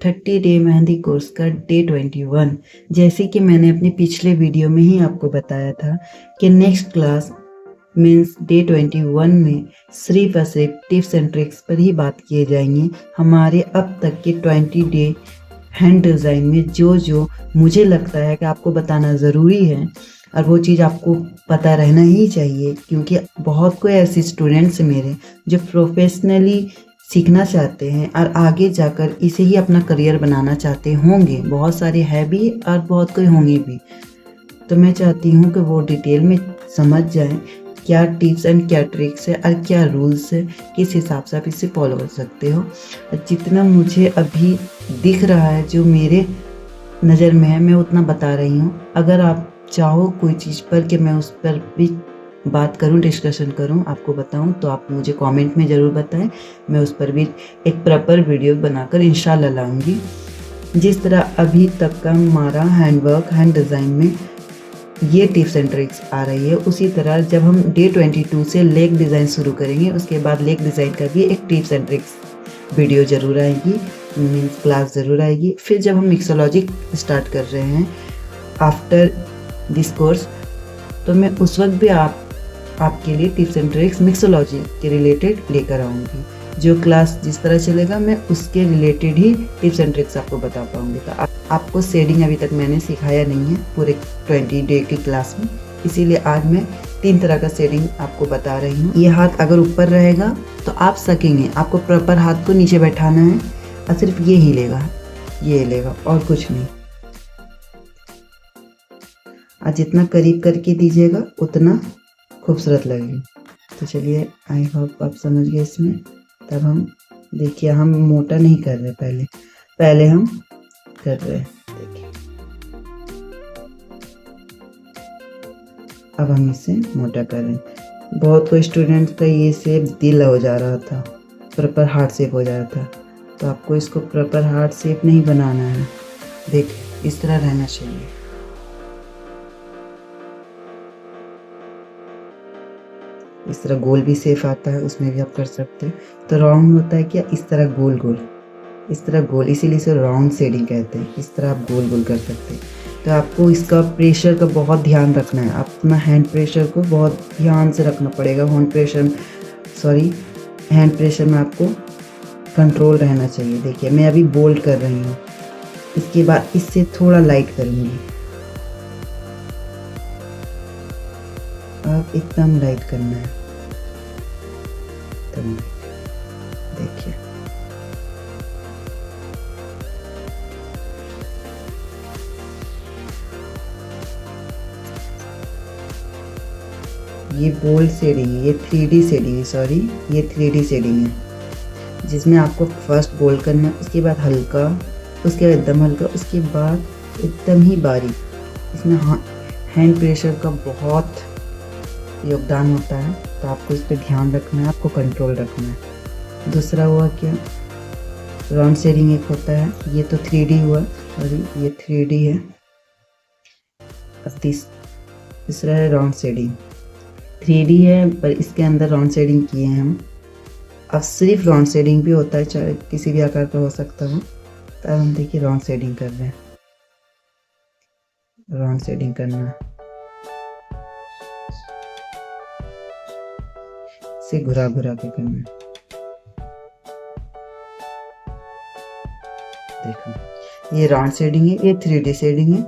30 day mehndi course का day 21। जैसे कि मैंने अपने पिछले वीडियो में ही आपको बताया था कि नेक्स्ट क्लास मीन्स डे 21 में सिर्फ और सिर्फ टिप्स एंड ट्रिक्स पर ही बात किए जाएंगे। हमारे अब तक के 20 डे हैंड डिज़ाइन में जो मुझे लगता है कि आपको बताना ज़रूरी है और वो चीज़ आपको पता रहना ही चाहिए, क्योंकि बहुत कोई ऐसे स्टूडेंट्स मेरे जो प्रोफेशनली सीखना चाहते हैं और आगे जाकर इसे ही अपना करियर बनाना चाहते होंगे। बहुत सारे हैं भी और बहुत कोई होंगे भी। तो मैं चाहती हूँ कि वो डिटेल में समझ जाएं क्या टिप्स एंड क्या ट्रिक्स है और क्या रूल्स है, किस हिसाब से आप इसे फॉलो कर सकते हो। जितना मुझे अभी दिख रहा है, जो मेरे नज़र में है, मैं उतना बता रही हूँ। अगर आप चाहो कोई चीज़ पर कि मैं उस पर भी बात करूं, डिस्कशन करूं, आपको बताऊं, तो आप मुझे कमेंट में ज़रूर बताएं। मैं उस पर भी एक प्रॉपर वीडियो बनाकर इंशाल्लाह लाऊंगी। जिस तरह अभी तक का हमारा हैंडवर्क हैंड डिज़ाइन में ये टिप्स एंड ट्रिक्स आ रही है, उसी तरह जब हम डे 22 से लेग डिज़ाइन शुरू करेंगे, उसके बाद लेग डिज़ाइन का भी एक टिप्स एंड ट्रिक्स वीडियो ज़रूर आएगी, मीन्स क्लास ज़रूर आएगी। फिर जब हम मिक्सोलॉजी स्टार्ट कर रहे हैं आफ्टर दिस कोर्स, तो मैं उस वक्त भी आपके लिए टिप्स एंड ट्रिक्स मिक्सोलॉजी के रिलेटेड लेकर आऊँगी। जो क्लास जिस तरह चलेगा मैं उसके related he tips and tricks आपको बता पाऊँगी। तो आपको शेडिंग अभी तक मैंने सिखाया नहीं है पूरे 20 डे की क्लास में, इसीलिए आज मैं 3 तरह का शेडिंग आपको बता रही हूँ। ये हाथ अगर ऊपर रहेगा तो आप सकेंगे, आपको प्रॉपर हाथ को नीचे बैठाना है और सिर्फ ये हिलेगा, ये हिलेगा और कुछ नहीं। और जितना करीब करके दीजिएगा उतना खूबसूरत लगेगी। तो चलिए, आई होप आप समझ गए इसमें। तब हम देखिए, हम मोटा नहीं कर रहे, पहले हम कर रहे हैं, देखिए। अब हम इसे मोटा कर रहे हैं। बहुत कोई स्टूडेंट का ये शेप दिल हो जा रहा था, प्रॉपर हार्ट शेप हो जा रहा था, तो आपको इसको प्रॉपर हार्ट शेप नहीं बनाना है। देखिए, इस तरह रहना चाहिए। इस तरह गोल भी शेप आता है, उसमें भी आप कर सकते हैं। तो राउंड होता है क्या, इस तरह गोल गोल, इस तरह गोल, इसीलिए इसे राउंड शेडिंग कहते हैं। इस तरह आप गोल गोल कर सकते हैं। तो आपको इसका प्रेशर का बहुत ध्यान रखना है, अपना हैंड प्रेशर को बहुत ध्यान से रखना पड़ेगा। हैंड प्रेशर में आपको कंट्रोल रहना चाहिए। देखिए, मैं अभी बोल्ड कर रही हूँ, इसके बाद इससे थोड़ा लाइट करूँगी। अब एकदम लाइट करना है, एकदम लाइट। देखिए, ये बोल्ड शेडिंग है, ये 3D शेडिंग है, ये 3D शेडिंग है, जिसमें आपको फर्स्ट बोल्ड करना है, उसके बाद हल्का, उसके बाद एकदम हल्का, उसके बाद एकदम ही बारीक। इसमें हैंड प्रेशर का बहुत योगदान होता है, तो आपको इस पर ध्यान रखना है, आपको कंट्रोल रखना है। दूसरा हुआ क्या, राउंड शेडिंग एक होता है, ये तो 3D हुआ, ये 3D है। अब तीसरा है राउंड शेडिंग, 3D है पर इसके अंदर राउंड शेडिंग किए हैं हम। अब सिर्फ राउंड शेडिंग भी होता है, चाहे किसी भी आकार का हो सकता है। तो अब हम देखिए राउंड शेडिंग कर रहे हैं, राउंड शेडिंग करना है, इसे घुरा घुरा के करना है। देखो, ये राउंड शेडिंग है, ये 3D शेडिंग है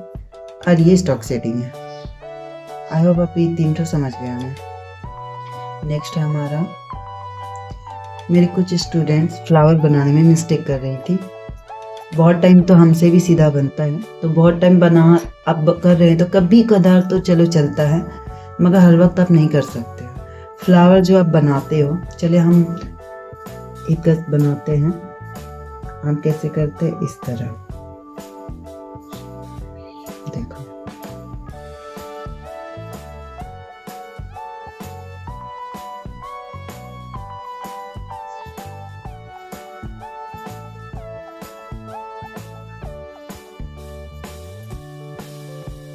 और ये स्टॉक शेडिंग है। आई होप आप ये 3 तो समझ गए हमें। नेक्स्ट है हमारा, मेरे कुछ स्टूडेंट्स फ्लावर बनाने में मिस्टेक कर रही थी। बहुत टाइम तो हमसे भी सीधा बनता है, तो बहुत टाइम बना अब कर रहे हैं तो कभी कदार तो चलो चलता है, मगर हर वक्त आप नहीं कर सकते। फ्लावर जो आप बनाते हो, चलिए हम एक बनाते हैं। हम कैसे करते हैं, इस तरह देखो,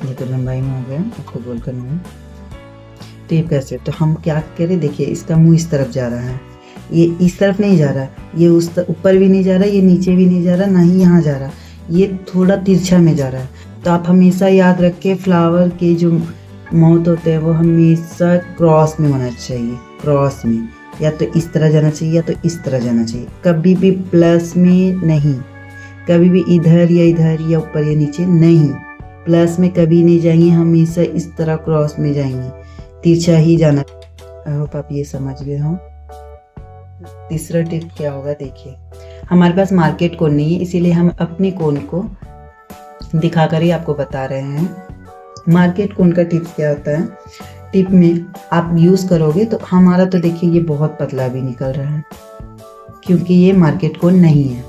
ये तो लंबाई में हो गया, आपको गोल करना है। टेप कैसे, तो हम क्या करें, देखिए इसका मुंह इस तरफ जा रहा है, ये इस तरफ नहीं जा रहा, ये उस ऊपर भी नहीं जा रहा, ये नीचे भी नहीं जा रहा, ना ही यहाँ जा रहा, ये थोड़ा तिरछा में जा रहा है। तो आप हमेशा याद रखें फ्लावर के जो माउथ होते हैं वो हमेशा क्रॉस में होना चाहिए, क्रॉस में, या तो इस तरह जाना चाहिए या तो इस तरह जाना चाहिए, कभी भी प्लस में नहीं, कभी भी इधर या ऊपर या नीचे नहीं, प्लस में कभी नहीं जाएंगे, हमेशा इस तरह क्रॉस में जाएंगे, तिरछा ही जाना। आई होप आप ये समझ गए हो। तीसरा टिप क्या होगा देखिए, हमारे पास मार्केट कोन नहीं है, इसीलिए हम अपने कोन को दिखाकर ही आपको बता रहे हैं। मार्केट कोन का टिप क्या होता है, टिप में आप यूज़ करोगे तो हमारा तो देखिए ये बहुत पतला भी निकल रहा है क्योंकि ये मार्केट कोन नहीं है।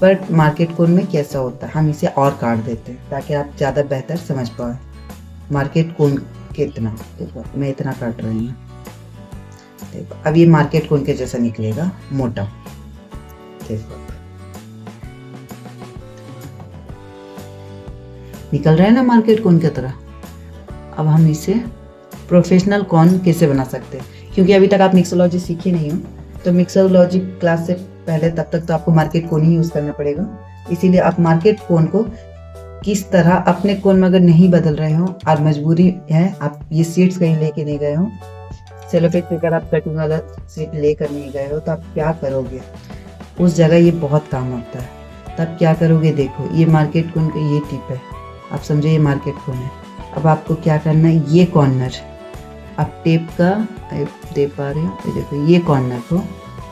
पर मार्केट कोन में कैसा होता है, हम इसे और काट देते हैं ताकि आप ज़्यादा बेहतर समझ पाए। मार्केट कोन कितना, देखो मैं इतना काट रही हूँ, देखो अब ये मार्केट कोन के जैसा निकलेगा, मोटा, देखो निकल रहा है ना मार्केट कोन की तरह। अब हम इसे प्रोफेशनल कोन कैसे बना सकते हैं, क्योंकि अभी तक आप मिक्सोलॉजी सीखे नहीं हो, तो मिक्सोलॉजी क्लास से पहले तब तक तो आपको मार्केट कोन ही यूज़ करना पड़ेगा। इसीलिए आप मार्केट कोन को किस तरह अपने कोन में अगर नहीं बदल रहे हो और मजबूरी है, आप ये सीट्स कहीं लेके नहीं गए हो, सेलोटेप पेपर आप कटिंग वाला सीट लेकर नहीं गए हो, तो आप क्या करोगे, उस जगह ये बहुत काम होता है। तब क्या करोगे, देखो ये मार्केट कोन का ये टिप है, आप समझो ये मार्केट कोन है। अब आपको क्या करना है, ये कॉर्नर आप टेप का दे पा रहे हो, देखो ये कॉर्नर को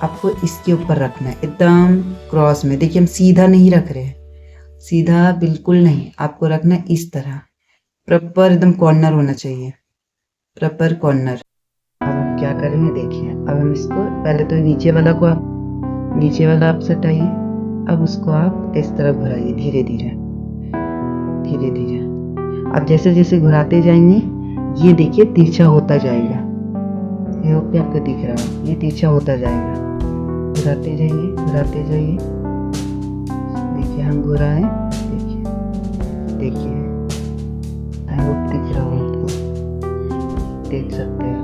आपको इसके ऊपर रखना है, एकदम क्रॉस में। देखिए हम सीधा नहीं रख रहे हैं, सीधा बिल्कुल नहीं, आपको रखना है इस तरह, प्रॉपर एकदम कॉर्नर होना चाहिए, प्रॉपर कॉर्नर। अब हम क्या करेंगे देखिए, अब हम इसको पहले तो नीचे वाला को आप नीचे वाला आप सटाइए, अब उसको आप इस तरह घुराइए धीरे धीरे धीरे धीरे। अब जैसे जैसे घुराते जाएंगे ये देखिए तिरछा होता जाएगा, ये आपको दिख रहा है, ये तिरछा होता जाएगा, घुराते जाइए घुराते जाइए, देखिए हम घुराएं, देखिए देखिए आई होप दिख रहा हो आपको, देख सकते हैं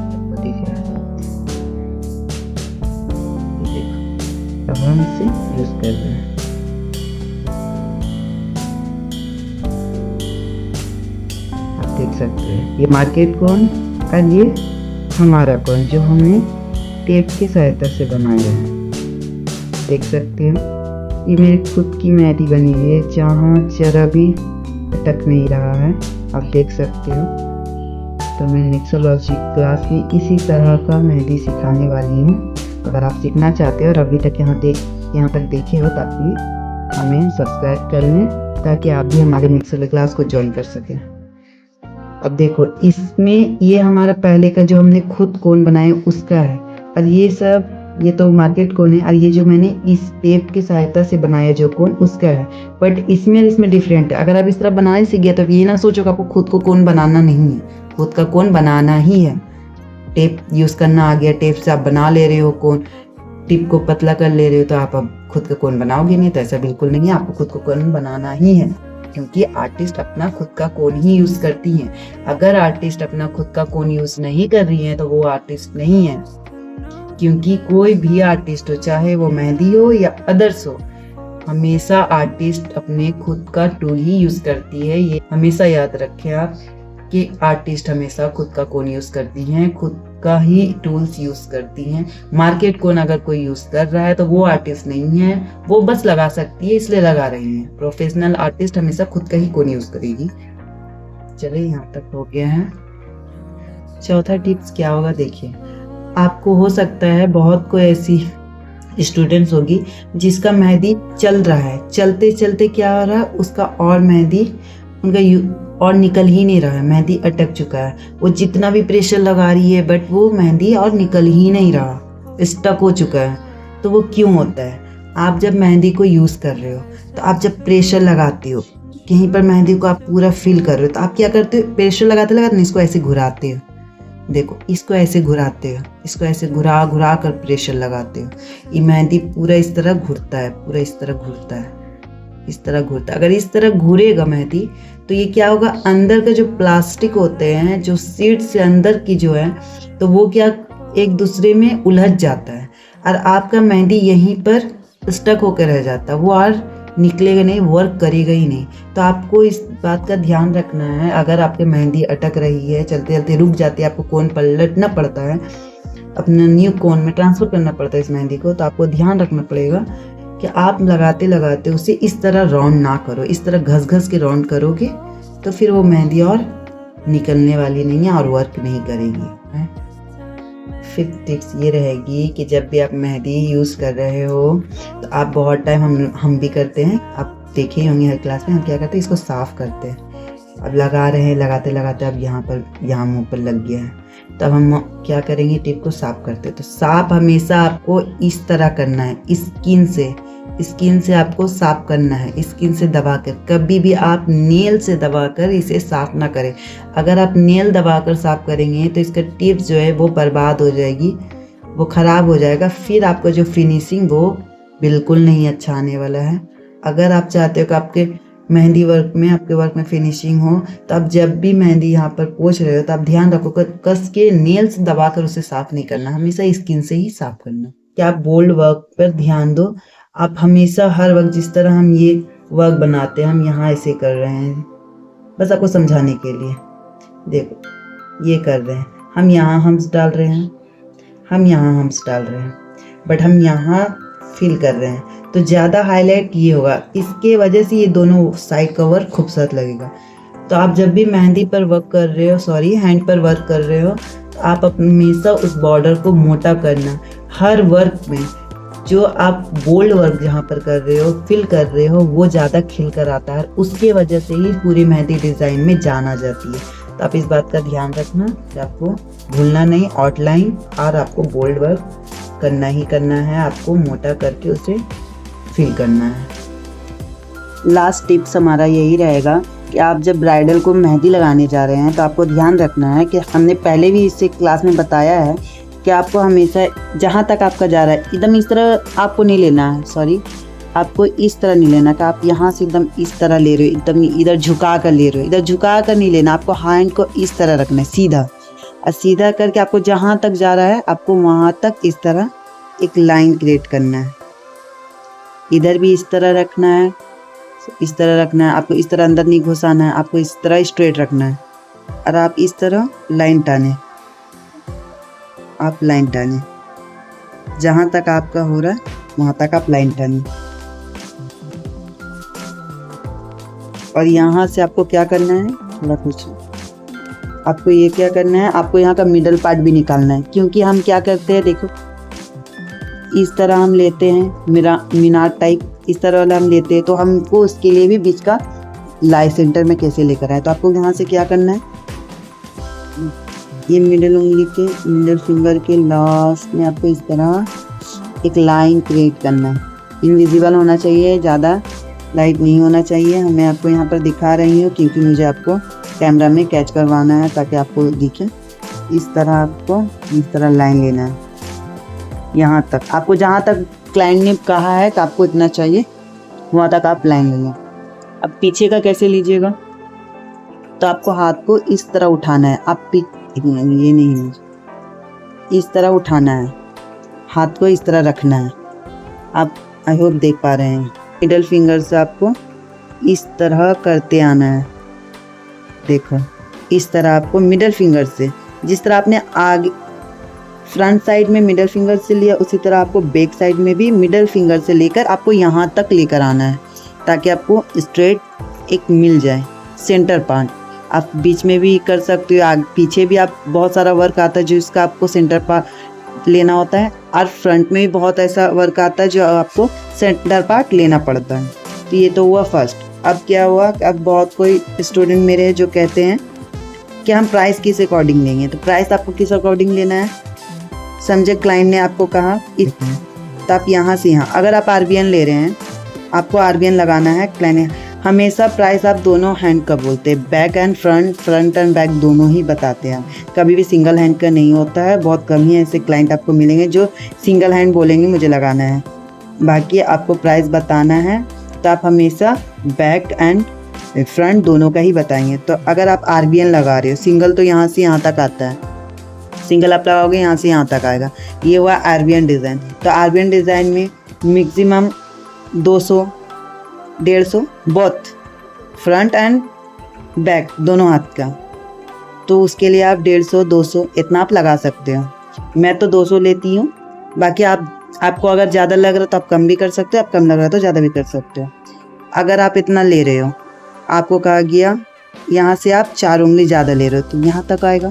आपको दिख रहा है, देखो अब हम इसे यूज कर रहे हैं। देख सकते हैं ये मार्केट कोन और ये हमारा कोन जो हमने टेप की सहायता से बनाया है, देख सकते हैं ये मेरी खुद की मेहंदी बनी हुई है जहाँ जरा भी अटक नहीं रहा है, आप देख सकते हो। तो मैं मिक्सोलॉजी क्लास में इसी तरह का मेहंदी सिखाने वाली हूँ। अगर आप सीखना चाहते हो और अभी तक यहाँ तक देखे हो ताकि हमें सब्सक्राइब कर लें ताकि आप भी हमारे मिक्सोलॉजी क्लास को ज्वाइन कर सकें। अब देखो इसमें ये हमारा पहले का जो हमने खुद कोन बनाया उसका है, और ये सब ये तो मार्केट कोन है, और ये जो मैंने इस टेप की सहायता से बनाया जो कोन उसका है। बट इसमें डिफरेंट है। अगर आप इस तरह बनाने सीख गए तो ये ना सोचो कि आपको खुद को कोन बनाना नहीं है, खुद का कोन बनाना ही है। टेप यूज़ करना आ गया, टेप से आप बना ले रहे हो कोन, टिप को पतला कर ले रहे हो तो आप अब खुद का कोन बनाओगे नहीं, तो ऐसा बिल्कुल नहीं है, आपको खुद को कोन बनाना ही है, क्योंकि आर्टिस्ट अपना खुद का कोन ही यूज करती हैं। अगर आर्टिस्ट अपना खुद का कोन यूज नहीं कर रही है तो वो आर्टिस्ट नहीं है, क्योंकि कोई भी आर्टिस्ट हो, चाहे वो मेहंदी हो या अदर्स हो, हमेशा आर्टिस्ट अपने खुद का टूल ही यूज करती है। ये हमेशा याद रखें आप कि आर्टिस्ट हमेशा खुद का कोन यूज करती हैं, खुद का ही टूल्स यूज करती हैं। मार्केट कोन अगर कोई यूज कर रहा है तो वो आर्टिस्ट नहीं है, वो बस लगा सकती है इसलिए लगा रही है। प्रोफेशनल आर्टिस्ट हमेशा खुद का ही कोन यूज करेगी। चलिए यहाँ तक हो गया है। चौथा टिप्स क्या होगा देखिए, आपको हो सकता है बहुत कोई ऐसी स्टूडेंट्स होगी जिसका मेहंदी चल रहा है, चलते चलते क्या हो रहा है उसका और मेहंदी उनका और निकल ही नहीं रहा है, मेहंदी अटक चुका है। वो जितना भी प्रेशर लगा रही है बट वो मेहंदी और निकल ही नहीं रहा, स्टक हो चुका है। तो वो क्यों होता है? आप जब मेहंदी को यूज़ कर रहे हो तो आप जब प्रेशर लगाते हो कहीं पर मेहंदी को आप पूरा फिल कर रहे हो तो आप क्या करते हो, प्रेशर लगाते लगाते इसको ऐसे घुराते हो, देखो इसको ऐसे घुराते हो, इसको ऐसे घुरा घुरा कर प्रेशर लगाते हो। ये मेहंदी पूरा इस तरह घुरता है, पूरा इस तरह घुरता है, इस तरह घुरता है। अगर इस तरह घूरेगा मेहंदी तो ये क्या होगा, अंदर का जो प्लास्टिक होते हैं, जो सीड से अंदर की जो है, तो वो क्या एक दूसरे में उलझ जाता है और आपका मेहंदी यहीं पर स्टक होकर रह जाता है, वो और निकलेगा नहीं, वर्क करेगा ही नहीं। तो आपको इस बात का ध्यान रखना है। अगर आपकी मेहंदी अटक रही है, चलते चलते रुक जाती है, आपको कोन पलटना पड़ता है, अपना न्यू कोन में ट्रांसफ़र करना पड़ता है इस मेहंदी को, तो आपको ध्यान रखना पड़ेगा कि आप लगाते लगाते उसे इस तरह राउंड ना करो। इस तरह घस घस के राउंड करोगे तो फिर वो मेहंदी और निकलने वाली नहीं है और वर्क नहीं करेगी। फिफ्थ टिप्स ये रहेगी कि जब भी आप मेहंदी यूज़ कर रहे हो तो आप बहुत टाइम हम भी करते हैं, आप देखे होंगे हर क्लास में हम क्या करते हैं, इसको साफ़ करते हैं। अब लगा रहे हैं, लगाते लगाते अब यहाँ मुँह पर लग गया है, तब हम क्या करेंगे, टिप को साफ़ करते हैं। तो साफ़ हमेशा आपको इस तरह करना है, स्किन से आपको साफ करना है, स्किन से दबाकर। कभी भी आप नेल से दबाकर इसे साफ ना करें। अगर आप नेल दबाकर साफ करेंगे तो इसका टिप्स जो है वो बर्बाद हो जाएगी, वो ख़राब हो जाएगा, फिर आपका जो फिनिशिंग वो बिल्कुल नहीं अच्छा आने वाला है। अगर आप चाहते हो कि आपके मेहंदी वर्क में, आपके वर्क में फिनिशिंग हो, तो आप जब भी मेहंदी यहाँ पर पोंछ रहे हो तो आप ध्यान रखो कस के नेल से दबाकर उसे साफ नहीं करना, हमेशा स्किन से ही साफ करना। क्या आप बोल्ड वर्क पर ध्यान दो। आप हमेशा हर वक्त जिस तरह हम ये वर्क बनाते हैं, हम यहाँ ऐसे कर रहे हैं, बस आपको समझाने के लिए। देखो ये कर रहे हैं, हम यहाँ हम्स डाल रहे हैं, हम यहाँ हम्स डाल रहे हैं, बट हम यहाँ फिल कर रहे हैं, तो ज़्यादा हाईलाइट ये होगा, इसके वजह से ये दोनों साइड का वर्क खूबसूरत लगेगा। तो आप जब भी मेहंदी पर वर्क कर रहे हो, हैंड पर वर्क कर रहे हो, तो आप हमेशा उस बॉर्डर को मोटा करना। हर वर्क में जो आप बोल्ड वर्क जहाँ पर कर रहे हो, फिल कर रहे हो, वो ज़्यादा खिल कर आता है, उसके वजह से ही पूरी मेहंदी डिज़ाइन में जान आ जाती है। तो आप इस बात का ध्यान रखना कि आपको भूलना नहीं, आउटलाइन और आपको बोल्ड वर्क करना ही करना है, आपको मोटा करके उसे फिल करना है। लास्ट टिप्स हमारा यही रहेगा कि आप जब ब्राइडल को मेहंदी लगाने जा रहे हैं तो आपको ध्यान रखना है कि हमने पहले भी इसे क्लास में बताया है कि आपको हमेशा जहाँ तक आपका जा रहा है एकदम इस तरह आपको नहीं लेना है, आपको इस तरह नहीं लेना कि आप यहाँ से एकदम इस तरह ले रहे हो, एकदम इधर झुका कर ले रहे हो, इधर झुका कर नहीं लेना, आपको हैंड को इस तरह रखना है सीधा, और सीधा करके आपको जहाँ तक जा रहा है आपको वहाँ तक इस तरह एक लाइन क्रिएट करना है। इधर भी इस तरह रखना है, इस तरह रखना है, आपको इस तरह अंदर नहीं घुसाना है, आपको इस तरह स्ट्रेट रखना है, और आप इस तरह लाइन टाने, आप लाइन टाने, जहाँ तक आपका हो रहा है वहाँ तक आप लाइन टाने। और यहाँ से आपको क्या करना है, थोड़ा कुछ आपको ये क्या करना है, आपको यहाँ का मिडल पार्ट भी निकालना है, क्योंकि हम क्या करते हैं, देखो इस तरह हम लेते हैं मीनार टाइप, इस तरह वाला हम लेते हैं, तो हमको उसके लिए भी बीच का लाई सेंटर में कैसे लेकर आए। तो आपको यहाँ से क्या करना है, ये मिडिल उंगली के, मिडिल फिंगर के लास्ट में आपको इस तरह एक लाइन क्रिएट करना है। इनविजिबल होना चाहिए, ज़्यादा लाइट नहीं होना चाहिए। मैं आपको यहाँ पर दिखा रही हूँ क्योंकि मुझे आपको कैमरा में कैच करवाना है ताकि आपको दिखे। इस तरह आपको इस तरह लाइन लेना है, यहाँ तक आपको जहाँ तक क्लाइंट ने कहा है कि आपको इतना चाहिए वहाँ तक आप लाइन ले लें। अब पीछे का कैसे लीजिएगा, तो आपको हाथ को इस तरह उठाना है, आप ये नहीं, इस तरह उठाना है, हाथ को इस तरह रखना है। आप आई होप देख पा रहे हैं, मिडल फिंगर से आपको इस तरह करते आना है। देखो इस तरह आपको मिडल फिंगर से, जिस तरह आपने आगे फ्रंट साइड में मिडल फिंगर से लिया, उसी तरह आपको बैक साइड में भी मिडल फिंगर से लेकर आपको यहाँ तक लेकर आना है, ताकि आपको स्ट्रेट एक मिल जाए सेंटर पार्ट। आप बीच में भी कर सकते हो, आगे पीछे भी आप बहुत सारा वर्क आता है जो इसका आपको सेंटर पार्ट लेना होता है, और फ्रंट में भी बहुत ऐसा वर्क आता है जो आपको सेंटर पार्ट लेना पड़ता है। तो ये तो हुआ फर्स्ट। अब क्या हुआ, अब बहुत कोई स्टूडेंट मेरे हैं जो कहते हैं कि हम प्राइस किस अकॉर्डिंग लेंगे। तो प्राइस आपको किस अकॉर्डिंग लेना है, समझे, क्लाइंट ने आपको कहा तो आप यहाँ से यहाँ, अगर आप आरबीएन ले रहे हैं आपको आरबीएन लगाना है। क्लाइंट हमेशा प्राइस आप दोनों हैंड का बोलते हैं, back and front end back दोनों ही बताते हैं, कभी भी सिंगल हैंड का नहीं होता है। बहुत कम ही ऐसे क्लाइंट आपको मिलेंगे जो सिंगल हैंड बोलेंगे मुझे लगाना है, बाकी आपको प्राइस बताना है तो आप हमेशा बैक एंड फ्रंट दोनों का ही बताएंगे। तो अगर आप आरबीएन लगा रहे हो, सिंगल तो यहाँ से यहाँ तक आता है, सिंगल आप लगाओगे यहाँ से यहाँ तक आएगा। ये हुआ अरबियन डिज़ाइन। तो अरबियन डिज़ाइन में maximum 200, 150 both front end back दोनों हाथ का। तो उसके लिए आप 150, 200 इतना आप लगा सकते हो। मैं तो 200 लेती हूँ, बाकी आपको अगर ज़्यादा लग रहा है तो आप कम भी कर सकते हो, आप कम लग रहा है तो ज़्यादा भी कर सकते हो। अगर आप इतना ले रहे हो, आपको कहा गया यहाँ से आप 4 उंगली ज़्यादा ले रहे हो तो यहाँ तक आएगा।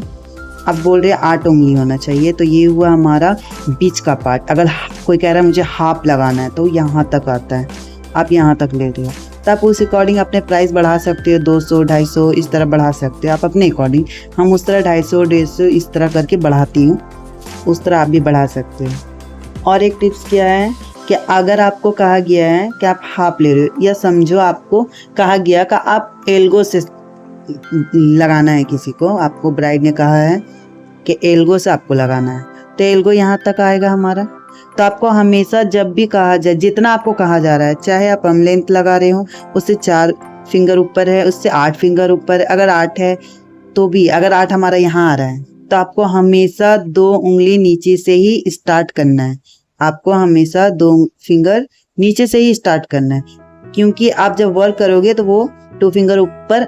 आप बोल रहे हैं 8 उंगली होना चाहिए, तो ये हुआ हमारा बीच का पार्ट। अगर कोई कह रहा है मुझे हाफ लगाना है तो यहाँ तक आता है, आप यहाँ तक ले रहे हो। तो आप उस अकॉर्डिंग अपने प्राइस बढ़ा सकते हो, 200, 250 इस तरह बढ़ा सकते हो आप अपने अकॉर्डिंग। हम उस तरह 250, 150 इस तरह करके बढ़ाती हूँ, उस तरह आप भी बढ़ा सकते हो। और एक टिप्स क्या है कि अगर आपको कहा गया है कि आप हाफ ले रहे हो, या समझो आपको कहा गया कि आप एल्गो से लगाना है किसी को, आपको ब्राइड ने कहा है कि एल्गो से आपको लगाना है, तो एल्गो यहाँ तक आएगा हमारा। तो आपको हमेशा जब भी कहा जाए, जितना आपको कहा जा रहा है, चाहे आप हम लेंथ लगा रहे हो उससे 4 फिंगर ऊपर है, उससे 8 फिंगर ऊपर है, अगर 8 है तो भी, अगर 8 हमारा यहाँ आ रहा है तो आपको हमेशा 2 उंगली नीचे से ही स्टार्ट करना है। आपको हमेशा 2 फिंगर नीचे से ही स्टार्ट करना है, क्योंकि आप जब वर्क करोगे तो वो 2 फिंगर ऊपर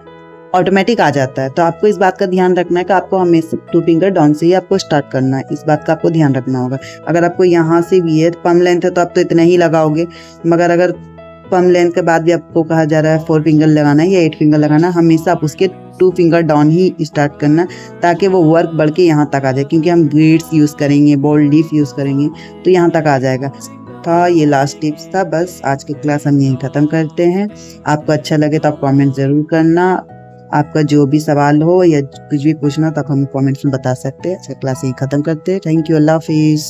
ऑटोमेटिक आ जाता है। तो आपको इस बात का ध्यान रखना है कि आपको हमेशा 2 फिंगर डाउन से ही आपको स्टार्ट करना है, इस बात का आपको ध्यान रखना होगा। अगर आपको यहाँ से भी है, कम लेंथ है तो आप तो इतना ही लगाओगे, मगर अगर कम लेंथ के बाद भी आपको कहा जा रहा है 4 फिंगर लगाना है या 8 फिंगर लगाना, हमेशा आप उसके 2 फिंगर डाउन ही स्टार्ट करना, ताकि वो वर्क बढ़ के यहाँ तक आ जाए। क्योंकि हम ग्रिड्स यूज़ करेंगे, बोल्ड लीफ यूज़ करेंगे, तो यहाँ तक आ जाएगा। था ये लास्ट टिप्स था। बस आज की क्लास हम यहीं ख़त्म करते हैं। आपको अच्छा लगे तो आप कमेंट ज़रूर करना। आपका जो भी सवाल हो या कुछ भी पूछना तो आप हमें कमेंट्स में बता सकते हैं। अच्छा, क्लास यहीं ख़त्म करते हैं। थैंक यू, अल्लाह हाफिज़।